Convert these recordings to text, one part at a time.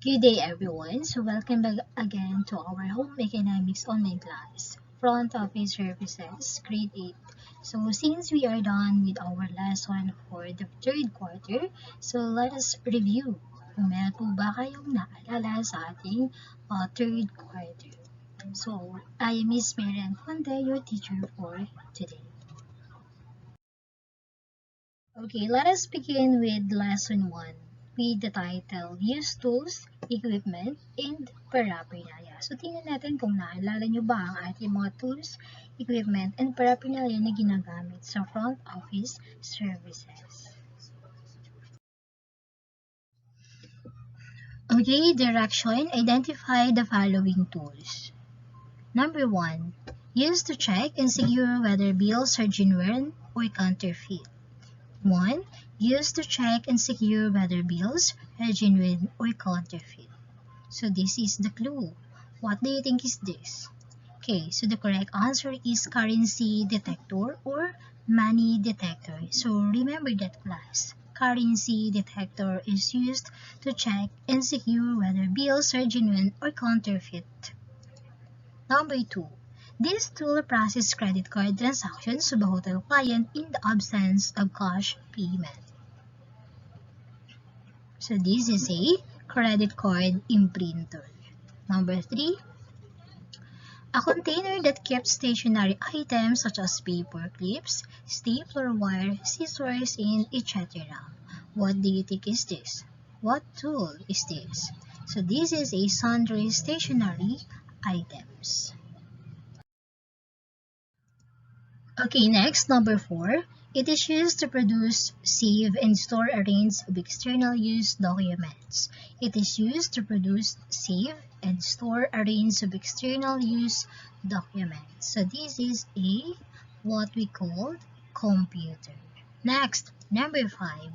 Good day everyone. So welcome back again to our Home Economics online class, Front Office Services, Grade 8. So since we are done with our lesson for the third quarter, so let us review kung meron po ba kayong naalala sa ating third quarter. So I am Miss Marian Fonte, your teacher for today. Okay, let us begin with lesson 1 with the title, Use Tools, Equipment, and Paraphernalia. So, tingnan natin kung naalala nyo ba ang ating mga tools, equipment, and paraphernalia na ginagamit sa front office services. Okay, direction, identify the following tools. Number 1, use to check and secure whether bills are genuine or counterfeit. 1. Use to check and secure whether bills are genuine or counterfeit. So this is the clue. What do you think is this? Okay, so the correct answer is currency detector or money detector. So remember that class. Currency detector is used to check and secure whether bills are genuine or counterfeit. Number 2. This tool processes credit card transactions of a hotel client in the absence of cash payment. So this is a credit card imprinter. Number 3. A container that keeps stationary items such as paper clips, stapler wire, scissors, and etc. What do you think is this? What tool is this? So this is a sundry stationary items. Okay, next, number 4. It is used to produce, save, and store a range of external use documents. It is used to produce, save, and store a range of external use documents. So this is what we call computer. Next, number 5.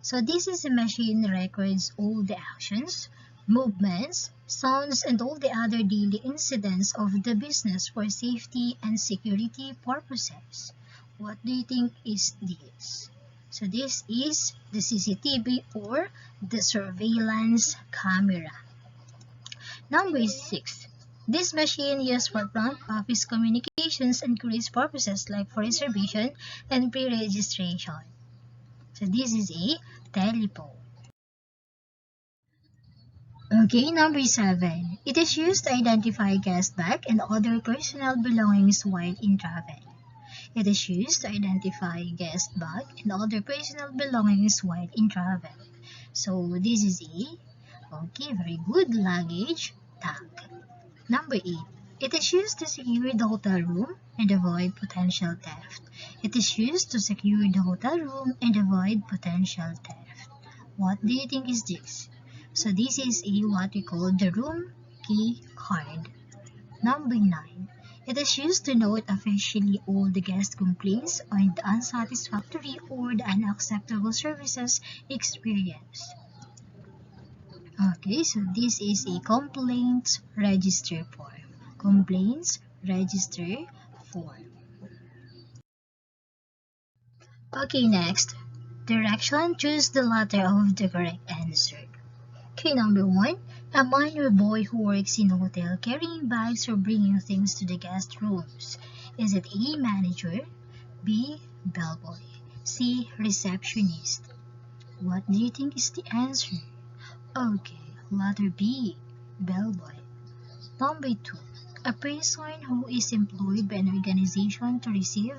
So this is a machine records all the actions, movements, sounds, and all the other daily incidents of the business for safety and security purposes. What do you think is this? So this is the CCTV or the surveillance camera. Number 6. This machine used for front office communications and queries purposes like for reservation and pre-registration. So this is a telephone. Okay, number 7. It is used to identify guest bag and other personal belongings while in travel. It is used to identify guest bag and other personal belongings while in travel. So this is very good, luggage tag. Number 8. It is used to secure the hotel room and avoid potential theft. It is used to secure the hotel room and avoid potential theft. What do you think is this? So this is what we call the room key card. Number 9. It is used to note officially all the guest complaints on the unsatisfactory or the unacceptable services experienced. Okay, so this is a complaints register form. Complaints register form. Okay, next. Direction, choose the letter of the correct answer. Okay, number 1. A minor boy who works in a hotel carrying bags or bringing things to the guest rooms. Is it A, manager, B, bellboy, C, receptionist? What do you think is the answer? Okay, letter B, bellboy. Number 2. A person who is employed by an organization to receive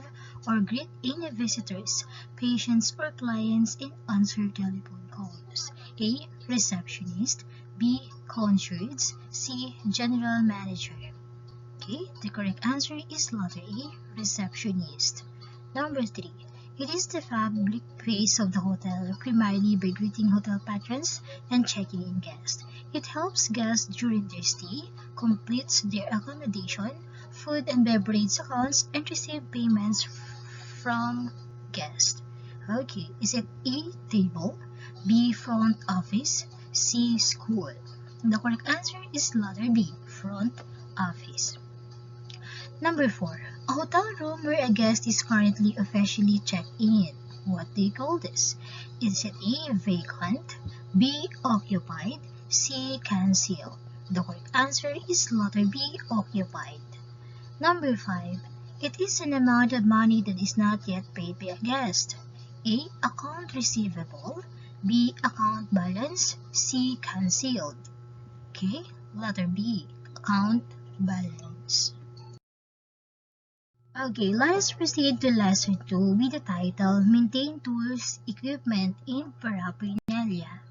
or greet any visitors, patients, or clients and answer telephone calls. A. Receptionist. B. Concierge. C. General Manager. Okay, the correct answer is letter A. Receptionist. Number 3. It is the public face of the hotel, primarily by greeting hotel patrons and checking in guests. It helps guests during their stay, completes their accommodation, food and beverage accounts, and receive payments from guests. Okay, is it A, table, B, front office, C, school? The correct answer is letter B, front office. Number 4. A hotel room where a guest is currently officially checked in. What do you call this? Is it A, vacant, B, occupied, C. Cancelled. The correct answer is letter B. Occupied. Number 5. It is an amount of money that is not yet paid by a guest. A. Account receivable. B. Account balance. C. Cancelled. Okay, letter B. Account balance. Okay, let us proceed to lesson 2 with the title Maintain Tools, Equipment in Paraphernalia.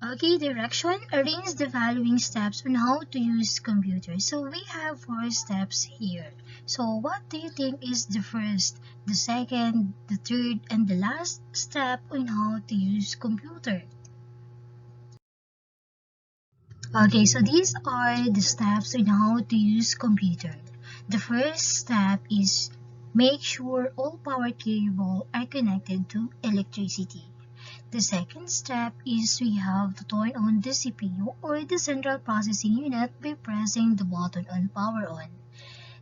Okay, direction. Arrange the following steps on how to use computer. So we have 4 steps here. So what do you think is the first, the second, the third, and the last step on how to use computer? Okay, so these are the steps on how to use computer. The first step is make sure all power cables are connected to electricity. The second step is we have to turn on the CPU or the central processing unit by pressing the button on power on.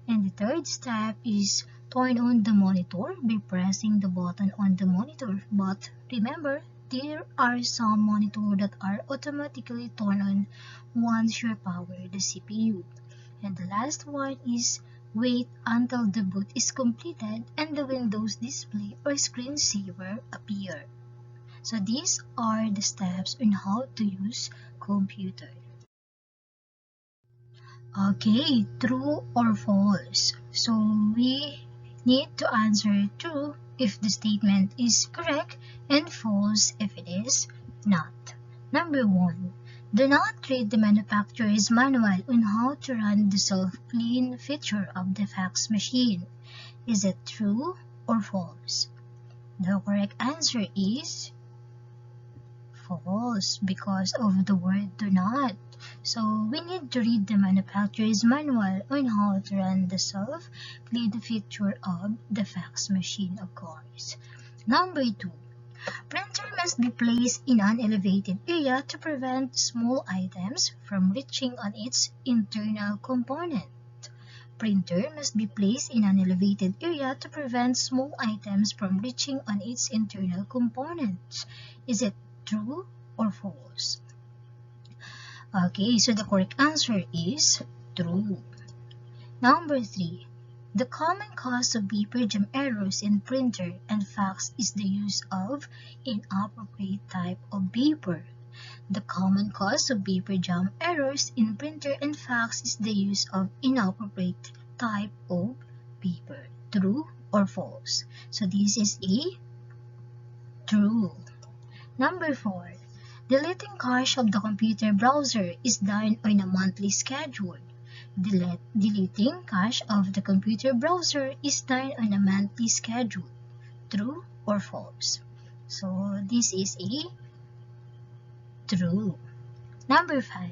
And the third step is turn on the monitor by pressing the button on the monitor. But remember, there are some monitors that are automatically turned on once you power the CPU. And the last one is wait until the boot is completed and the Windows display or screensaver appear. So these are the steps on how to use computer. Okay, true or false. So we need to answer true if the statement is correct and false if it is not. Number 1. Do not read the manufacturer's manual on how to run the self-clean feature of the fax machine. Is it true or false? The correct answer is false because of the word do not. So we need to read the manufacturer's manual on how to run the self-clean feature of the fax machine, of course. Number 2. Printer must be placed in an elevated area to prevent small items from reaching on its internal component. Printer must be placed in an elevated area to prevent small items from reaching on its internal components. Is it true or false? Okay, so the correct answer is true. Number 3. The common cause of paper jam errors in printer and fax is the use of inappropriate type of paper. The common cause of paper jam errors in printer and fax is the use of inappropriate type of paper. True or false? So this is a true. Number 4. Deleting cache of the computer browser is done on a monthly schedule. Deleting cache of the computer browser is done on a monthly schedule. True or false? So this is a true. Number 5.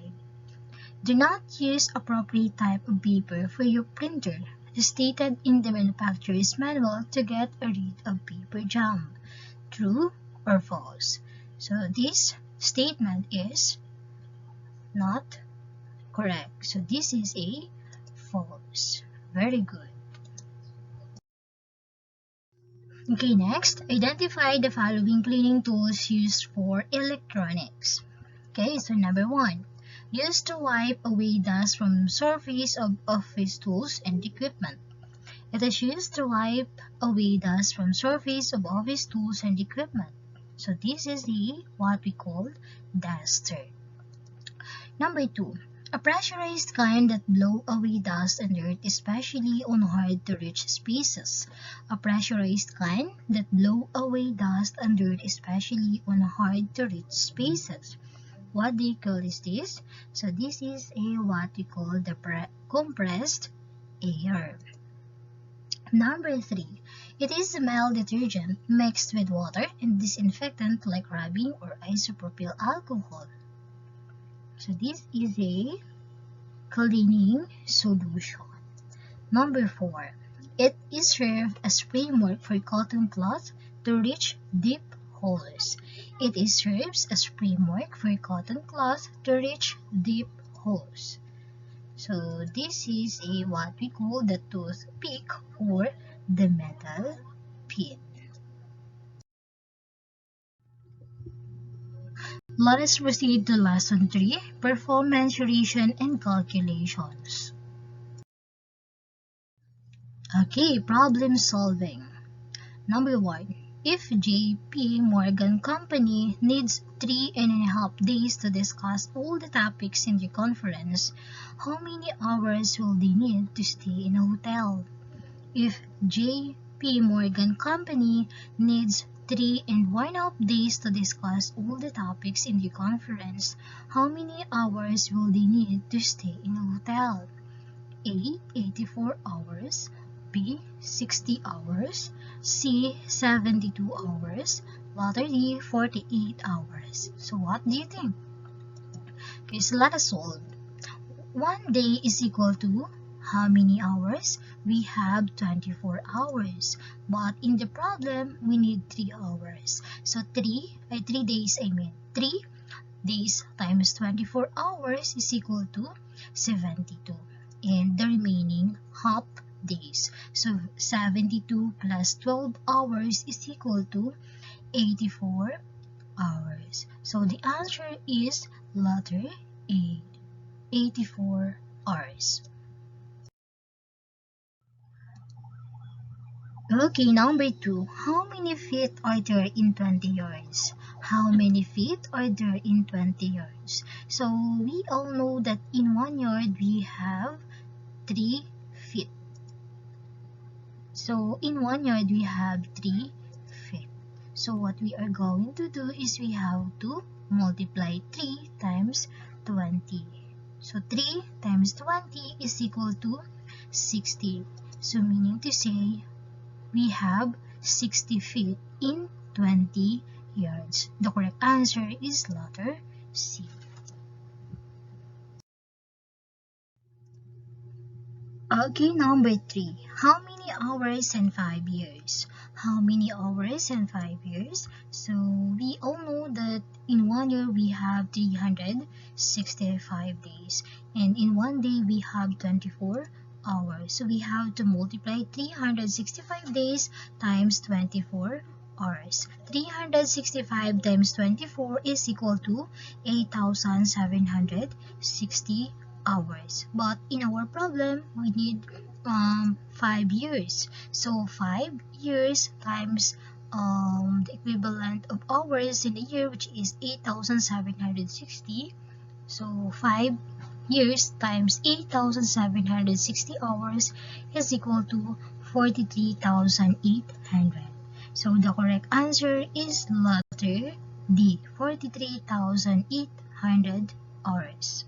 Do not use appropriate type of paper for your printer, stated in the manufacturer's manual to get rid of paper jam. True or false? So this statement is not correct. So this is a false. Very good. Okay, next, identify the following cleaning tools used for electronics. Okay, so number 1, used to wipe away dust from surface of office tools and equipment. It is used to wipe away dust from surface of office tools and equipment. So this is what we call duster. Number 2, a pressurized can that blow away dust and dirt, especially on hard-to-reach spaces. A pressurized can that blow away dust and dirt, especially on hard-to-reach spaces. What do you call this? So this is what we call the compressed air. Number 3, it is a mild detergent mixed with water and disinfectant like rubbing or isopropyl alcohol. So this is a cleaning solution. Number 4, it is served as framework for cotton cloth to reach deep holes. It is served as framework for cotton cloth to reach deep holes. So this is what we call the toothpick or the metal pin. Let us proceed to Lesson 3, Perform Mensuration and Calculations. Okay, problem solving. Number 1. If J.P. Morgan Company needs 3.5 days to discuss all the topics in the conference, how many hours will they need to stay in a hotel? If J.P. Morgan Company needs 3.5 days to discuss all the topics in the conference, how many hours will they need to stay in a hotel? A. 84 hours, B. 60 hours, C. 72 hours, letter D. 48 hours. So what do you think? Okay, so let us solve. 1 day is equal to how many hours? We have 24 hours. But in the problem, we need 3 hours. So 3 days, 3 days times 24 hours is equal to 72. And the remaining half days. So 72 plus 12 hours is equal to 84 hours. So the answer is letter A, 84 hours. Okay, number 2. How many feet are there in 20 yards? How many feet are there in 20 yards? So we all know that in 1 yard we have 3 feet. So in 1 yard we have 3 feet. So what we are going to do is we have to multiply 3 times 20. So 3 times 20 is equal to 60. So meaning to say we have 60 feet in 20 yards. The correct answer is letter C. Okay, number 3. How many hours and 5 years? How many hours and 5 years? So we all know that in 1 year we have 365 days. And in 1 day we have 24 hours. So we have to multiply 365 days times 24 hours. 365 times 24 is equal to 8,760 hours. But in our problem, we need 5 years. So 5 years times the equivalent of hours in a year, which is 8,760. So 5 years times 8,760 hours is equal to 43,800. So the correct answer is letter D, 43,800 hours.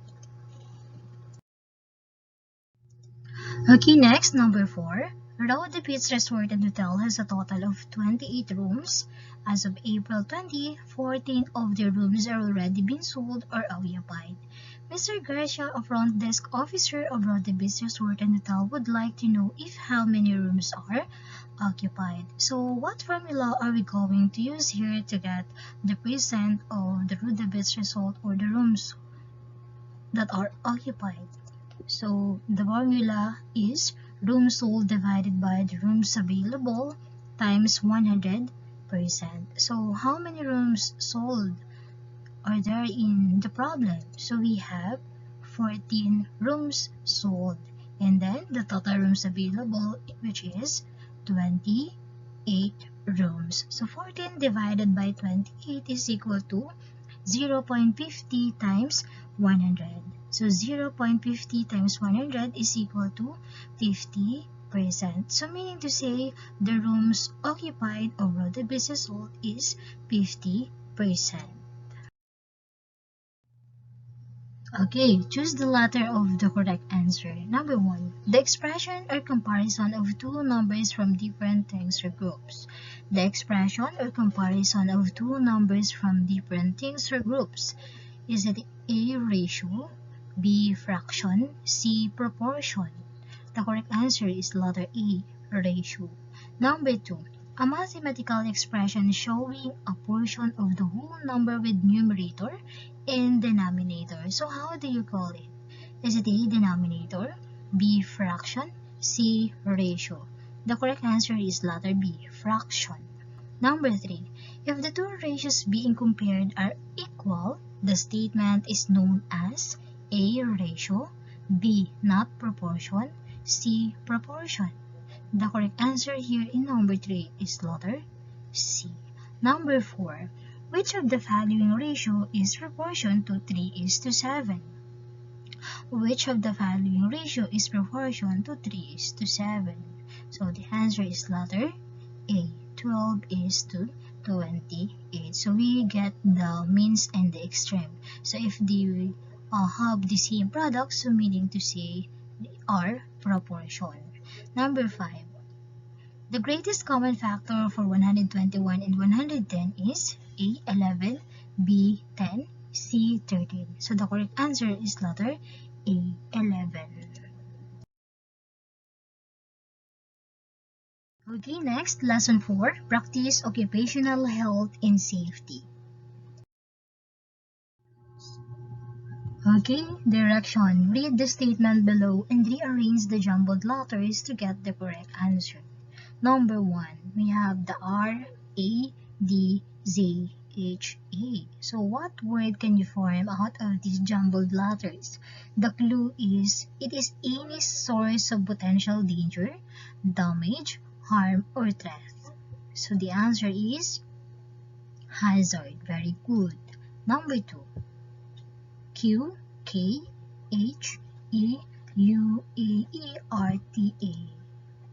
Okay, next, number 4. Rhoda Beach Resort and Hotel has a total of 28 rooms. As of April 20, 14 of the rooms are already been sold or occupied. Mr. Garcia, a front desk officer of Rhoda Beach Resort and Hotel, would like to know if how many rooms are occupied. So what formula are we going to use here to get the percent of the Rhoda Beach Resort or the rooms that are occupied? So the formula is rooms sold divided by the rooms available times 100%. So how many rooms sold are there in the problem? So we have 14 rooms sold, and then the total rooms available, which is 28 rooms. So 14 divided by 28 is equal to 0.50 times 100. So 0.50 times 100 is equal to 50%. So meaning to say the rooms occupied over the business sold is 50%. Okay, choose the letter of the correct answer. Number 1. The expression or comparison of two numbers from different things or groups. The expression or comparison of two numbers from different things or groups. Is it A, ratio, B, fraction, C, proportion? The correct answer is letter A, ratio. Number 2. A mathematical expression showing a portion of the whole number with numerator and denominator. So how do you call it? Is it A, denominator, B, fraction, C, ratio? The correct answer is letter B, fraction. Number 3. If the two ratios being compared are equal, the statement is known as A. Ratio, B. Not proportion, C. Proportion. The correct answer here in number 3 is letter C. Number 4. Which of the following ratio is proportion to 3:7? Which of the following ratio is proportion to 3:7? So the answer is letter A. 12:28. So we get the means and the extreme. So if they have the same product, so meaning to say they are proportion. Number 5. The greatest common factor for 121 and 110 is A. 11, B. 10, C. 13. So the correct answer is letter A. 11. Okay, next, lesson 4, practice occupational health and safety. Okay, direction. Read the statement below and rearrange the jumbled letters to get the correct answer. Number 1, we have the R, A, D, Z, H, A. So what word can you form out of these jumbled letters? The clue is, it is any source of potential danger, damage, harm, or threat. So the answer is hazard. Very good. Number 2, Q, K, H, E, U, A, E, R, T, A.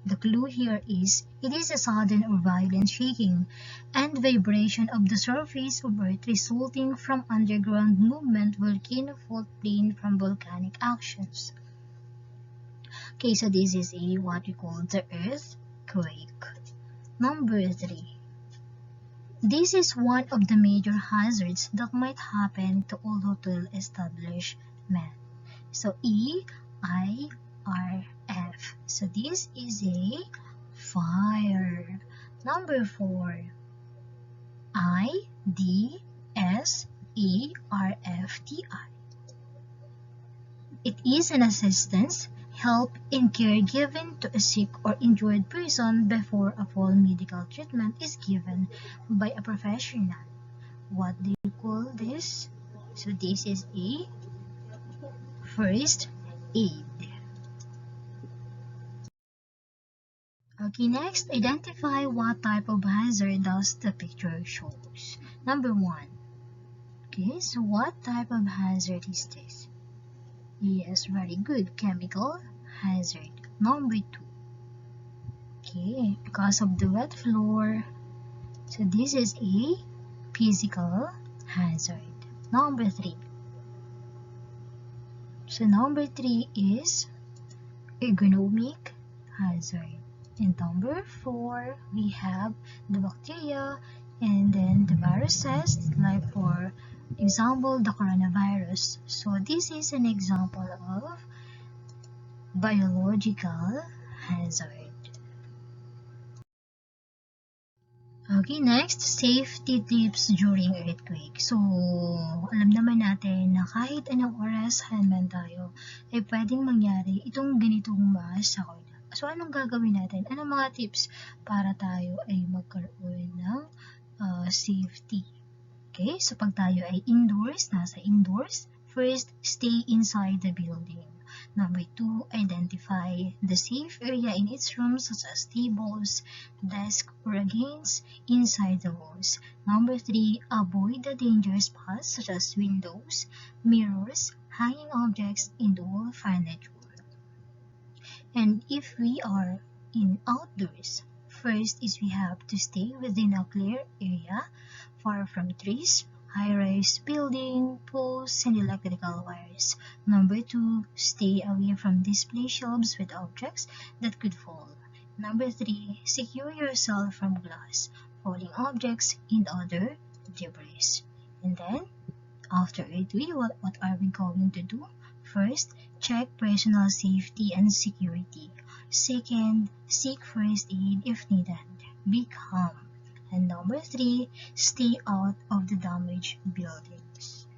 The clue here is, it is a sudden or violent shaking and vibration of the surface of Earth resulting from underground movement, volcano fault plain from volcanic actions. Okay, so this is what we call the earthquake. Number 3. This is one of the major hazards that might happen to all hotel establishment. So EIRF. So this is a fire. Number 4. IDSARFTI. It is an assistance, help, and care given to a sick or injured person before a full medical treatment is given by a professional. What do you call this? So this is a first aid. Okay, next, identify what type of hazard does the picture shows. Number 1. Okay, so what type of hazard is this? Yes, very good. Chemical hazard. Number 2. Okay, because of the wet floor. So this is a physical hazard. Number 3. So number 3 is ergonomic hazard. And number 4, we have the bacteria and then the viruses, like for example, the coronavirus. So this is an example of biological hazard. Okay, next, safety tips during earthquake. So, alam naman natin na kahit anong oras man tayo, ay pwedeng mangyari itong ganitong masakit. So, anong gagawin natin? Anong mga tips para tayo ay magkaroon ng safety? Okay, so pag tayo ay indoors, nasa indoors, first, stay inside the building. Number 2, identify the safe area in its rooms such as tables, desks, or against inside the walls. Number 3, avoid the dangerous spots such as windows, mirrors, hanging objects, and all furniture. And if we are in outdoors, first is we have to stay within a clear area, far from trees, high-rise building, poles, and electrical wires. Number 2, stay away from display shelves with objects that could fall. Number 3, secure yourself from glass, falling objects, and other debris. And then, after earthquake, what are we going to do? First, check personal safety and security. Second, seek first aid if needed. Be calm. And number 3, stay out of the damaged buildings.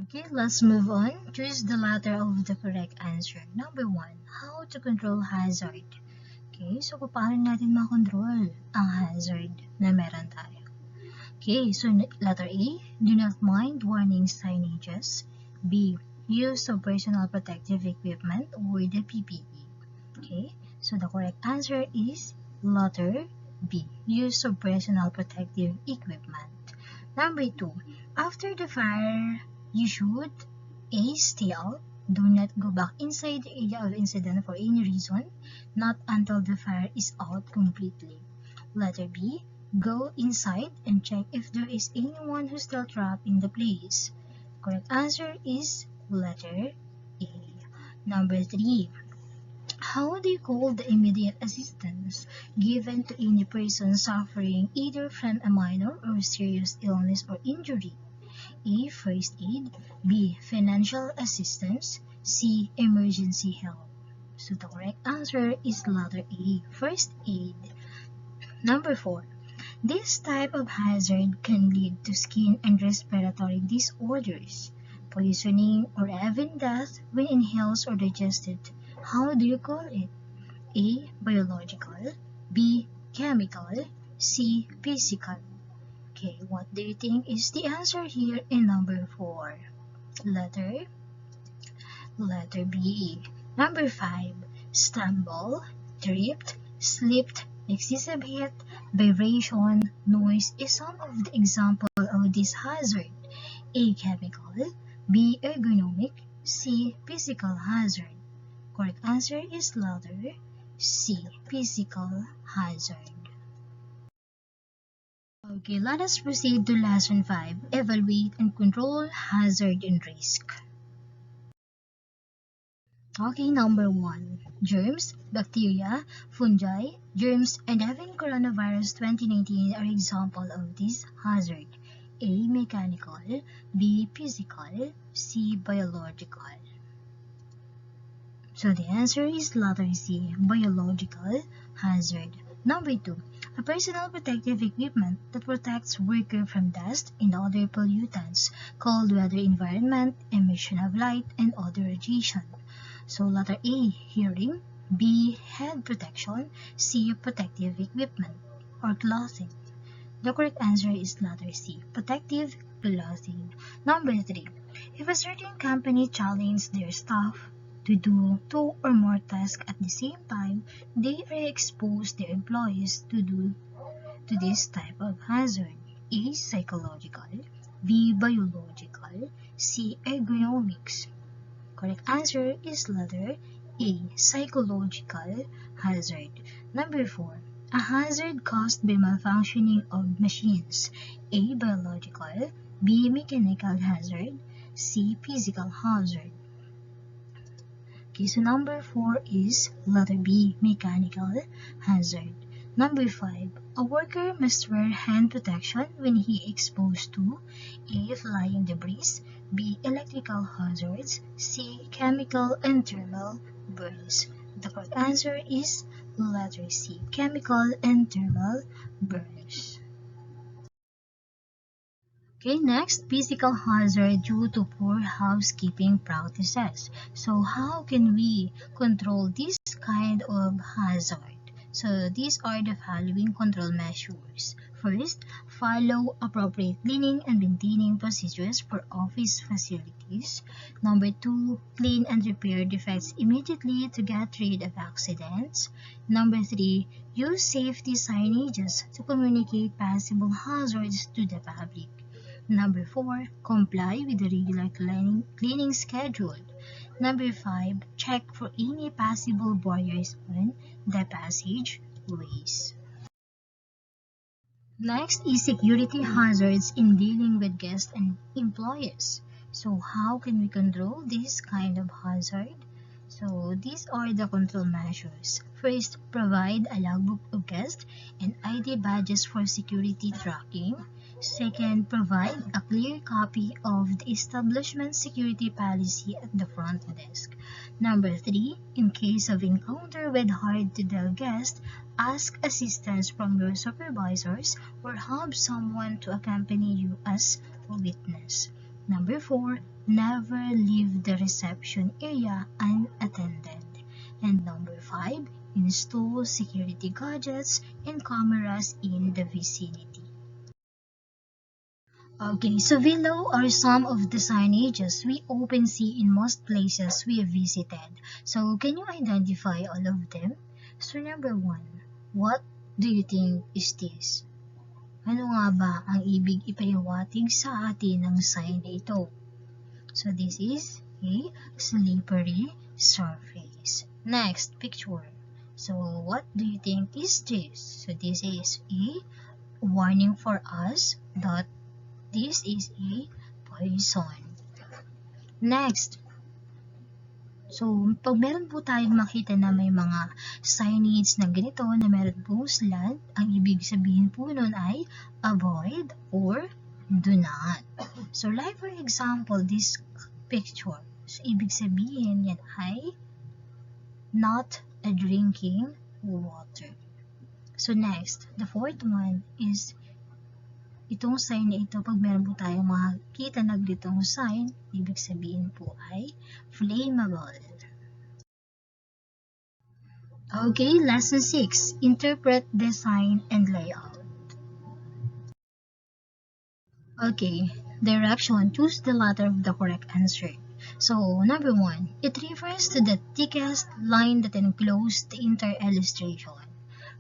Okay, let's move on. Choose the letter of the correct answer. Number 1, how to control hazard. Okay, so paano natin makontrol ang hazard na meron tayo? Okay, so letter A, do not mind warning signages. B, use of personal protective equipment or the PPE. Okay, so the correct answer is letter B, use of personal protective equipment. Number 2, after the fire, you should A, stay out, do not go back inside the area of incident for any reason, not until the fire is out completely. Letter B, go inside and check if there is anyone who's still trapped in the place. Correct answer is letter A. Number 3, how do you call the immediate assistance given to any person suffering either from a minor or serious illness or injury? A, first aid. B, financial assistance. C, emergency help. So the correct answer is letter A, first aid. Number 4, this type of hazard can lead to skin and respiratory disorders, poisoning, or even death when inhaled or digested. How do you call it? A, biological. B, chemical. C, physical. Okay, what do you think is the answer here in number 4? Letter B. Number 5, stumble, tripped, slipped, excessive heat, vibration, noise is some of the example of this hazard. A, chemical. B, ergonomic. C, physical hazard. Correct answer is letter C, physical hazard. Okay, let us proceed to lesson 5, evaluate and control hazard and risk. Okay, number 1, germs, bacteria, fungi, germs, and even coronavirus 2019 are example of this hazard. A, mechanical. B, physical. C, biological. So the answer is letter C, biological hazard. Number 2, a personal protective equipment that protects worker from dust and other pollutants, cold weather environment, emission of light, and other radiation. So letter A, hearing. B, head protection. C, protective equipment or clothing. The correct answer is letter C, protective clothing. Number 3, if a certain company challenges their staff to do 2 or more tasks at the same time, they are exposed their employees to this type of hazard. A, psychological. B, biological. C, ergonomics. Correct answer is letter A, psychological hazard. Number 4, a hazard caused by malfunctioning of machines. A, biological. B, mechanical hazard. C, physical hazard. Okay, so number 4 is letter B, mechanical hazard. Number 5, a worker must wear hand protection when he exposed to A, flying debris, B, electrical hazards, C, chemical and thermal burns. The correct answer is letter C, chemical and thermal burns. Okay, next, physical hazard due to poor housekeeping practices. So how can we control this kind of hazard? So these are the following control measures. First, follow appropriate cleaning and maintaining procedures for office facilities. Number 2, clean and repair defects immediately to get rid of accidents. Number 3, use safety signages to communicate possible hazards to the public. Number 4, comply with the regular cleaning schedule. Number 5, check for any possible barriers on the passageways. Next is security hazards in dealing with guests and employees. So how can we control this kind of hazard? So these are the control measures. First, provide a logbook of guests and ID badges for security tracking. Second, provide a clear copy of the establishment security policy at the front desk. Number 3, in case of encounter with hard-to-tell guests, ask assistance from your supervisors or have someone to accompany you as a witness. Number 4, never leave the reception area unattended. And number 5, install security gadgets and cameras in the vicinity. Okay, so below are some of the signages we often see in most places we have visited. So can you identify all of them? So number one, what do you think is this? Ano nga ba ang ibig ipahiwatig sa atin ng sign na ito? So this is a slippery surface. Next picture. So what do you think is this? So this is a warning for us that this is a poison. Next. So, pag meron po tayong makita na may mga signage na ganito na meron po slant, ang ibig sabihin po nun ay avoid or do not. So, like for example, this picture. So, ibig sabihin yan ay not a drinking water. So, next, the fourth one is itong sign na ito, pag meron po tayong makikita na ganitong sign, ibig sabihin po ay flammable. Okay, lesson 6. Interpret design and layout. Okay, direction. Choose the letter of the correct answer. So, number 1. It refers to the thickest line that encloses the entire illustration.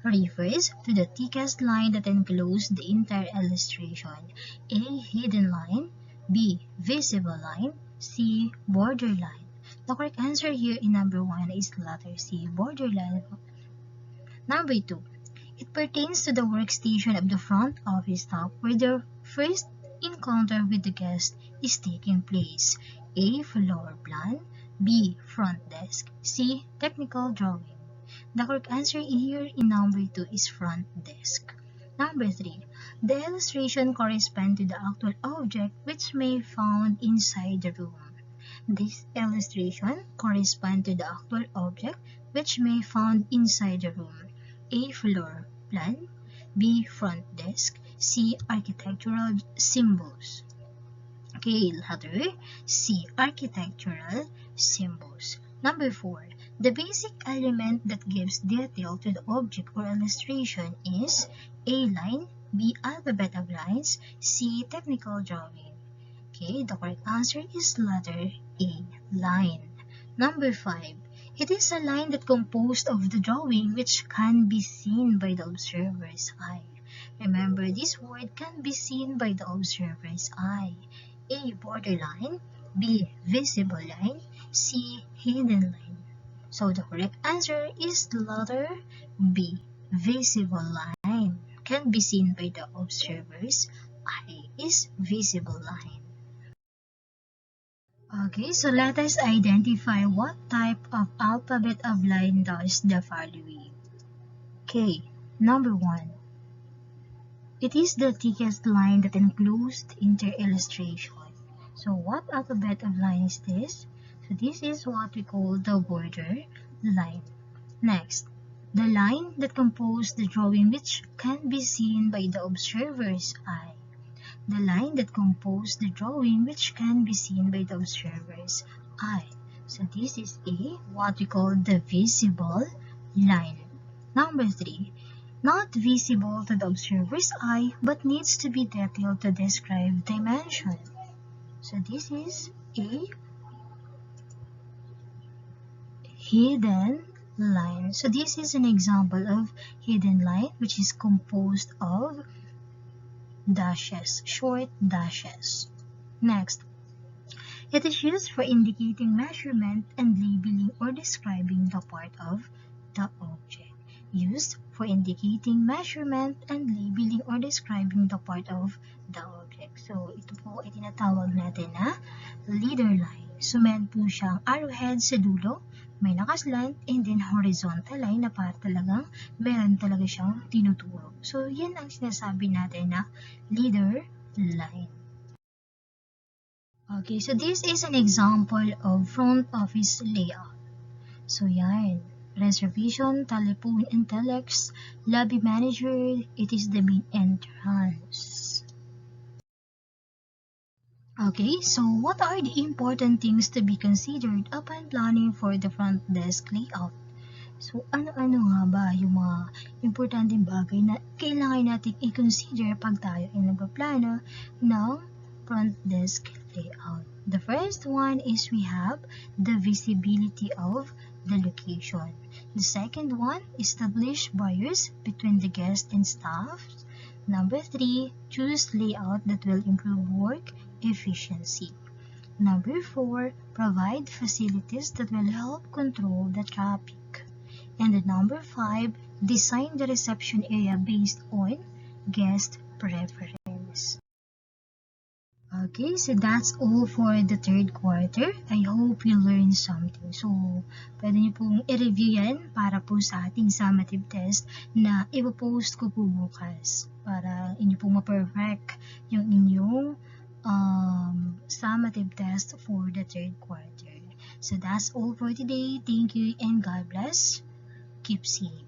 Refers to the thickest line that encloses the entire illustration. A. Hidden line. B. Visible line. C. Borderline. The correct answer here in number 1 is letter C. Borderline. Number 2. It pertains to the workstation of the front office staff where the first encounter with the guest is taking place. A. Floor plan. B. Front desk. C. Technical drawing. The correct answer here in number 2 is front desk. Number 3. The illustration corresponds to the actual object which may be found inside the room. This illustration corresponds to the actual object which may be found inside the room. A. Floor plan. B. Front desk. C. Architectural symbols. Okay, letter C. Architectural symbols. Number 4. The basic element that gives detail to the object or illustration is A. Line. B. Alphabet of lines. C. Technical drawing. Okay, the correct answer is letter A. Line. Number 5. It is a line that composed of the drawing which can be seen by the observer's eye. Remember, this word can be seen by the observer's eye. A. Borderline. B. Visible line. C. Hidden line. So the correct answer is letter B. Visible line. Can be seen by the observer's eye is visible line. Okay, so let us identify what type of alphabet of line does the following. Okay, number 1. It is the thickest line that enclosed inter illustration. So what alphabet of line is this? So this is what we call the border line. Next, the line that composed the drawing which can be seen by the observer's eye. The line that composed the drawing which can be seen by the observer's eye. So this is what we call the visible line. Number 3. Not visible to the observer's eye but needs to be detailed to describe dimension. So this is a hidden line. So this is an example of hidden line which is composed of dashes, short dashes. Next, it is used for indicating measurement and labeling or describing the part of the object. Used for indicating measurement and labeling or describing the part of the object. So, ito po ay tinatawag natin na leader line. So, meron po siyang arrowhead sa dulo, may nakaslant, and then horizontal line na para talagang meron talaga siyang tinuturo. So, yan ang sinasabi natin na leader line. Okay, so this is an example of front office layout. So, yan. Reservation, telephone, and telex, lobby manager, it is the main entrance. Okay, so what are the important things to be considered upon planning for the front desk layout? So, ano-ano nga ba yung mga importanteng bagay na kailangan natin i-consider pag tayo ay nagpaplano ng front desk layout? The first one is we have the visibility of the location. The second one, establish barriers between the guest and staff. Number 3, choose layout that will improve work efficiency. Number 4, provide facilities that will help control the traffic. And the number 5, design the reception area based on guest preference. Okay, so that's all for the third quarter. I hope you learned something. So, pwede niyo pong i-review yan para po sa ating summative test na ipopost ko po bukas para inyo pong ma-perfect yung inyong summative test for the third quarter. So, that's all for today. Thank you and God bless. Keep safe.